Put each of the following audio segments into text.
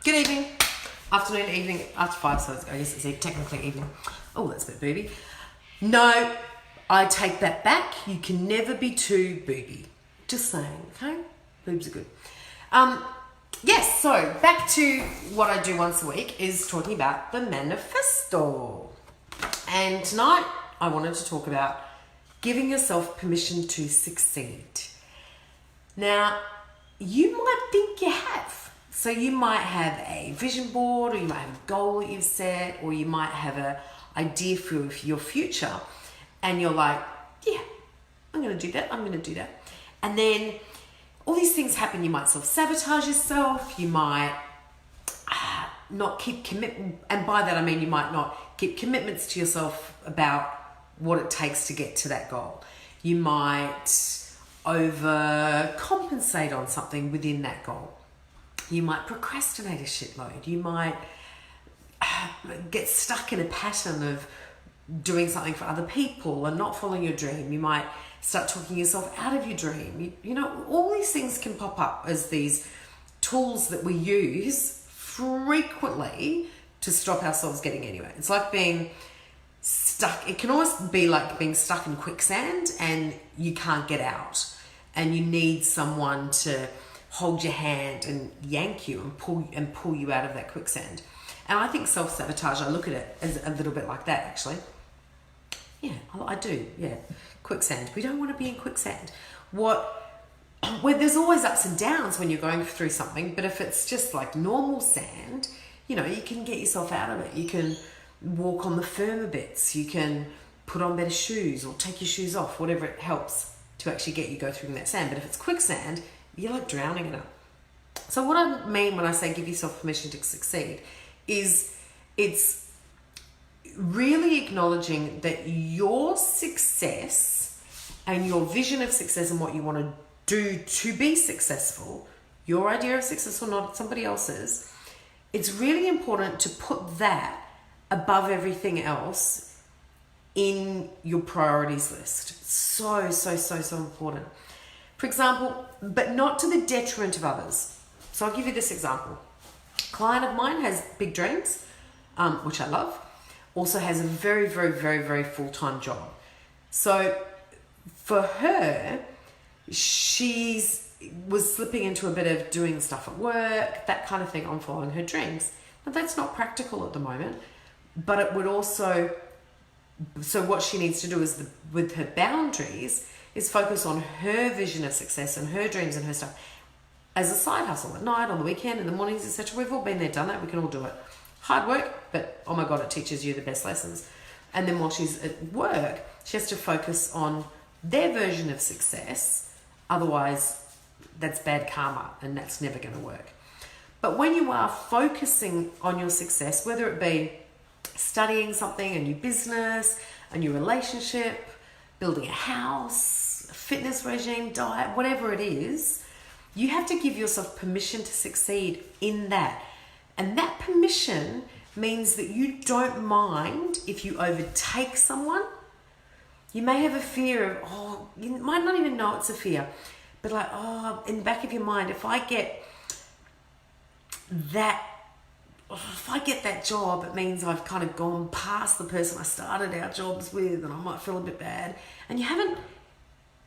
Good evening, afternoon, evening, after 5, so I guess it's technically evening. Oh, that's a bit booby. No, I take that back. You can never be too booby. Just saying, okay? Boobs are good. Yes, so back to what I do once a week is talking about the manifesto. And tonight I wanted to talk about giving yourself permission to succeed. Now, you might think you have. So you might have a vision board, or you might have a goal that you've set, or you might have an idea for your future, and you're like, yeah, I'm going to do that, And then all these things happen. You might self-sabotage yourself, you might not keep commitment, and by that I mean you might not keep commitments to yourself about what it takes to get to that goal. You might overcompensate on something within that goal. You might procrastinate a shitload. You might get stuck in a pattern of doing something for other people and not following your dream. You might start talking yourself out of your dream. You know, all these things can pop up as these tools that we use frequently to stop ourselves getting anywhere. It's like being stuck. It can almost be like being stuck in quicksand and you can't get out. And you need someone to hold your hand and yank you and pull you out of that quicksand. And I think self-sabotage, I look at it as a little bit like that, actually. Yeah, I do. Yeah, quicksand. We don't want to be in quicksand. Where there's always ups and downs when you're going through something, but if it's just like normal sand, you know, you can get yourself out of it. You can walk on the firmer bits. You can put on better shoes or take your shoes off, whatever it helps to actually get you go through that sand. But if it's quicksand, you're like drowning in it. So what I mean when I say give yourself permission to succeed is it's really acknowledging that your success and your vision of success and what you want to do to be successful, your idea of success or not somebody else's, it's really important to put that above everything else in your priorities list. So important. For example, but not to the detriment of others. So I'll give you this example. A client of mine has big dreams, which I love, also has a very full-time job. So for her, she was slipping into a bit of doing stuff at work, that kind of thing, on following her dreams. Now that's not practical at the moment, but it would also, so what she needs to do is with her boundaries is focus on her vision of success and her dreams and her stuff as a side hustle at night, on the weekend, in the mornings, etc. We've all been there, done that. We can all do it. Hard work, but oh my God, it teaches you the best lessons. And then while she's at work, she has to focus on their version of success. Otherwise, that's bad karma and that's never going to work. But when you are focusing on your success, whether it be studying something, a new business, a new relationship, building a house, a fitness regime, diet, whatever it is, you have to give yourself permission to succeed in that. And that permission means that you don't mind if you overtake someone. You may have a fear of, you might not even know it's a fear, but like, in the back of your mind, if I get that job, it means I've kind of gone past the person I started our jobs with and I might feel a bit bad. And you haven't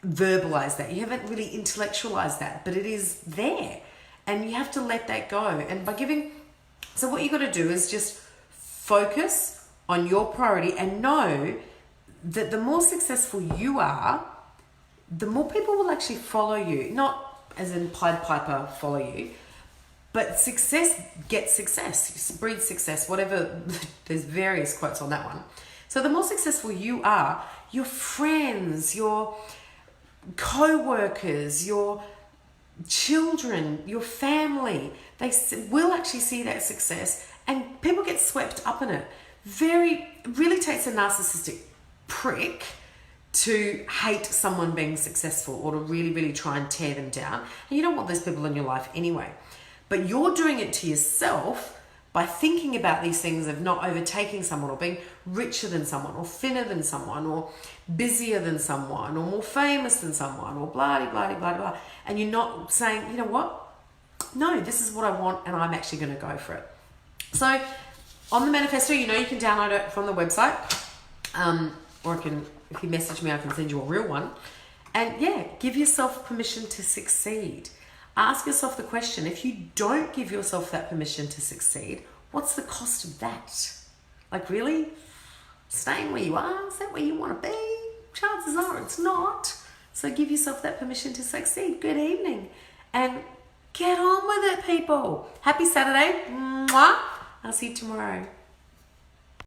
verbalized that. You haven't really intellectualized that, but it is there. And you have to let that go. And so what you got to do is just focus on your priority and know that the more successful you are, the more people will actually follow you. Not as in Pied Piper follow you, but success gets success, breeds success, whatever. There's various quotes on that one. So the more successful you are, your friends, your co-workers, your children, your family, they will actually see that success and people get swept up in it. Really takes a narcissistic prick to hate someone being successful or to really try and tear them down. And you don't want those people in your life anyway. But you're doing it to yourself by thinking about these things of not overtaking someone or being richer than someone or thinner than someone or busier than someone or more famous than someone or blah, blah, blah, blah, blah. And you're not saying, you know what? no, this is what I want and I'm actually going to go for it. So on the manifesto, you can download it from the website, or if you message me, I can send you a real one. And yeah, give yourself permission to succeed. Ask yourself the question, if you don't give yourself that permission to succeed, what's the cost of that? Like, really? Staying where you are? Is that where you want to be? Chances are it's not. So give yourself that permission to succeed. Good evening. And get on with it, people. Happy Saturday. Mwah. I'll see you tomorrow.